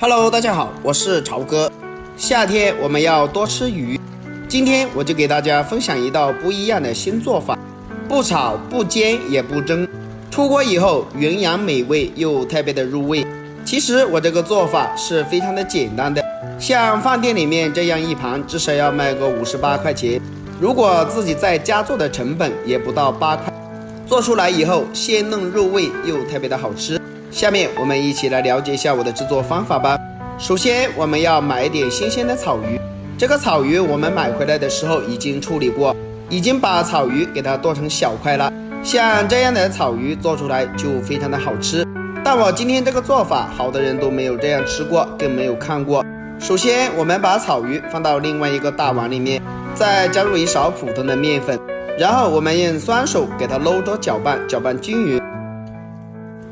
Hello， 大家好，我是朝哥。夏天我们要多吃鱼，今天我就给大家分享一道不一样的新做法，不炒、不煎也不蒸，出锅以后营养美味又特别的入味。其实我这个做法是非常的简单的，像饭店里面这样一盘至少要卖个58块钱，如果自己在家做的成本也不到8块，做出来以后鲜嫩入味又特别的好吃。下面我们一起来了解一下我的制作方法吧。首先我们要买一点新鲜的草鱼，这个草鱼我们买回来的时候已经处理过，已经把草鱼给它剁成小块了，像这样的草鱼做出来就非常的好吃。但我今天这个做法好多人都没有这样吃过，更没有看过。首先我们把草鱼放到另外一个大碗里面，再加入一勺普通的面粉，然后我们用双手给它揉着搅拌均匀，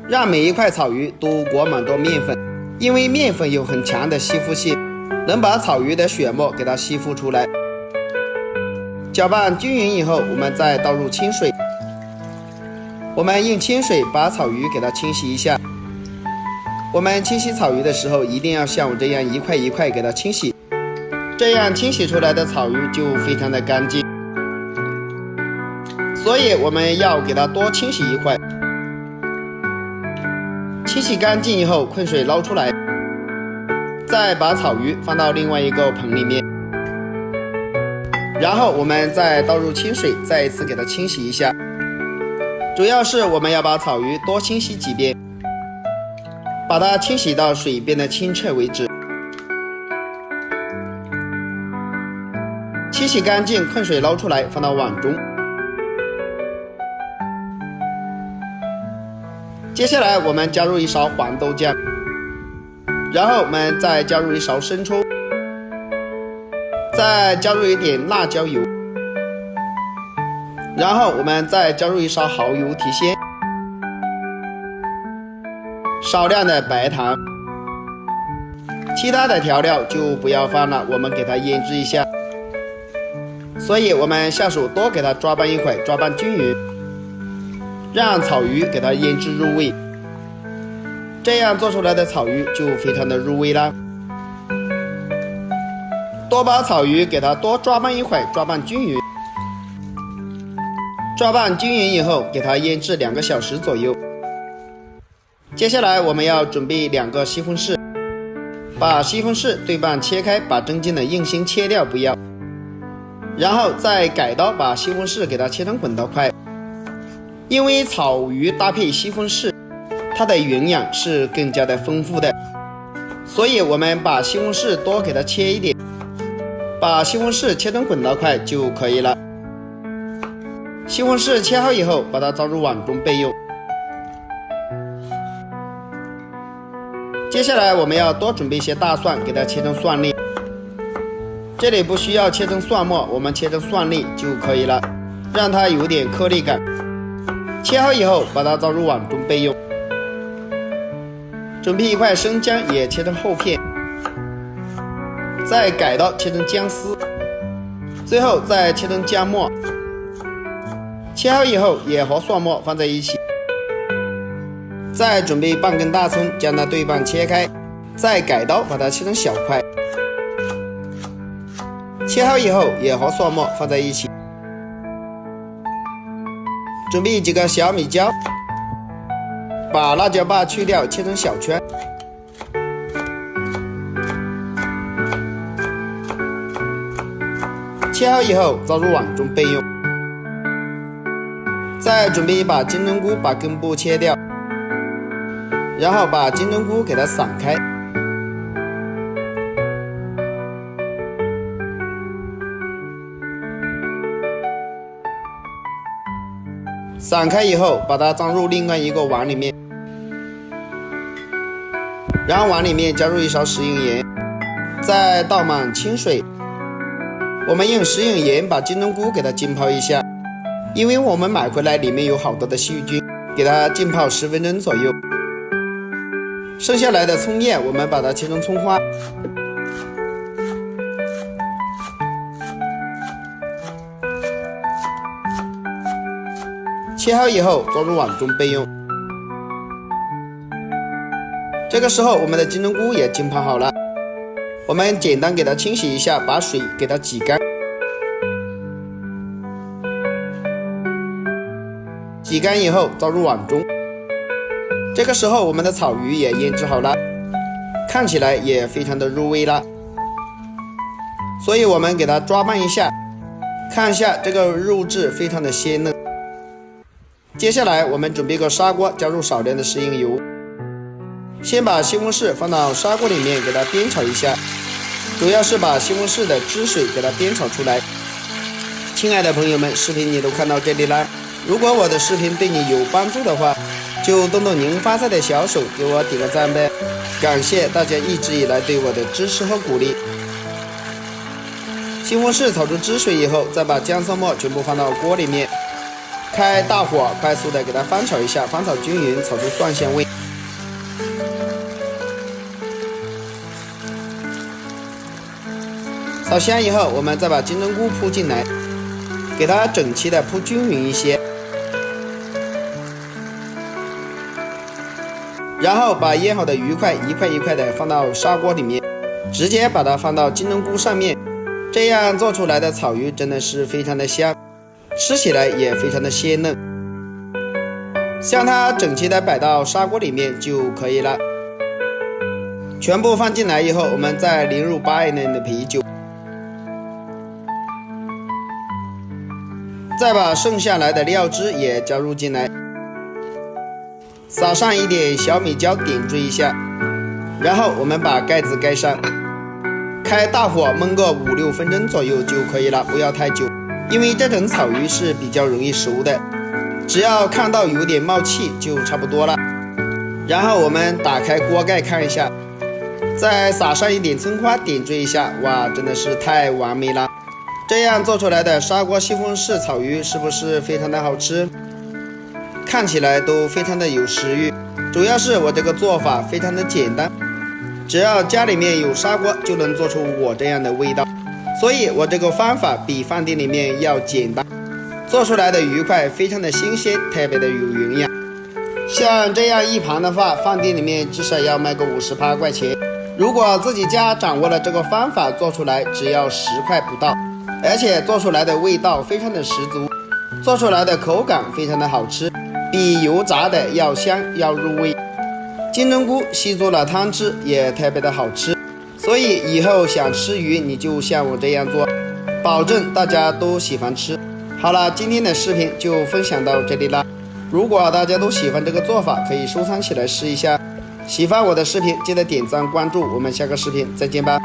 让每一块草鱼都裹满着面粉，因为面粉有很强的吸附性，能把草鱼的血沫给它吸附出来。搅拌均匀以后，我们再倒入清水，我们用清水把草鱼给它清洗一下。我们清洗草鱼的时候一定要像我这样一块一块给它清洗，这样清洗出来的草鱼就非常的干净，所以我们要给它多清洗一块。清洗干净以后困水捞出来，再把草鱼放到另外一个盆里面，然后我们再倒入清水，再一次给它清洗一下。主要是我们要把草鱼多清洗几遍，把它清洗到水变得清澈为止。清洗干净困水捞出来，放到碗中。接下来我们加入一勺黄豆酱，然后我们再加入一勺生抽，再加入一点辣椒油，然后我们再加入一勺蚝油提鲜，少量的白糖，其他的调料就不要放了，我们给它腌制一下。所以我们下手多给它抓拌一会，抓拌均匀，让草鱼给它腌制入味，这样做出来的草鱼就非常的入味啦。多把草鱼给它多抓拌一会，抓拌均匀。抓拌均匀以后，给它腌制2个小时左右。接下来我们要准备2个西红柿，把西红柿对半切开，把中间的硬心切掉不要，然后再改刀把西红柿给它切成滚刀块。因为草鱼搭配西红柿，它的营养是更加的丰富的，所以我们把西红柿多给它切一点，把西红柿切成滚刀块就可以了。西红柿切好以后，把它装入碗中备用。接下来我们要多准备一些大蒜，给它切成蒜粒，这里不需要切成蒜末，我们切成蒜粒就可以了，让它有点颗粒感。切好以后，把它装入碗中备用。准备一块生姜，也切成厚片，再改刀切成姜丝，最后再切成姜末。切好以后，也和蒜末放在一起。再准备半根大葱，将它对半切开，再改刀把它切成小块。切好以后，也和蒜末放在一起。准备几个小米椒，把辣椒把去掉，切成小圈。切好以后装入碗中备用。再准备一把金针菇，把根部切掉，然后把金针菇给它散开。散开以后，把它装入另外一个碗里面，然后碗里面加入1勺食用盐，再倒满清水。我们用食用盐把金针菇给它浸泡一下，因为我们买回来里面有好多的细菌，给它浸泡10分钟左右。剩下来的葱叶我们把它切成葱花，切好以后装入碗中备用。这这个时候我们的金针菇也浸泡好了，我们简单给它清洗一下，把水给它挤干。挤干以后倒入碗中。这个时候我们的草鱼也腌制好了，看起来也非常的入味了。所以我们给它抓拌一下，看一下这个肉质非常的鲜嫩。接下来我们准备个砂锅，加入少量的食用油，先把西红柿放到砂锅里面给它煸炒一下，主要是把西红柿的汁水给它煸炒出来。亲爱的朋友们，视频你都看到这里了，如果我的视频对你有帮助的话，就动动您发财的小手给我点个赞呗，感谢大家一直以来对我的支持和鼓励。西红柿炒出汁水以后，再把姜蒜末全部放到锅里面，开大火快速的给它翻炒一下，翻炒均匀，炒出蒜香味。炒香以后，我们再把金针菇铺进来，给它整齐的铺均匀一些，然后把腌好的鱼块一块一块的放到砂锅里面，直接把它放到金针菇上面，这样做出来的草鱼真的是非常的香，吃起来也非常的鲜嫩。将它整齐的摆到砂锅里面就可以了。全部放进来以后，我们再淋入8年的啤酒，再把剩下来的料汁也加入进来，撒上一点小米椒点缀一下，然后我们把盖子盖上，开大火焖个5-6分钟左右就可以了，不要太久，因为这种草鱼是比较容易熟的，只要看到有点冒气就差不多了。然后我们打开锅盖看一下，再撒上一点葱花点缀一下，哇，真的是太完美了。这样做出来的砂锅西红柿草鱼是不是非常的好吃？看起来都非常的有食欲。主要是我这个做法非常的简单，只要家里面有砂锅就能做出我这样的味道，所以我这个方法比饭店里面要简单，做出来的鱼块非常的新鲜，特别的有营养。像这样一盘的话，饭店里面至少要卖个58块钱，如果自己家掌握了这个方法，做出来只要10块不到，而且做出来的味道非常的十足，做出来的口感非常的好吃，比油炸的要香要入味。金针菇吸足了汤汁，也特别的好吃，所以以后想吃鱼你就像我这样做，保证大家都喜欢吃。好了，今天的视频就分享到这里了，如果大家都喜欢这个做法，可以收藏起来试一下。喜欢我的视频记得点赞关注，我们下个视频再见吧。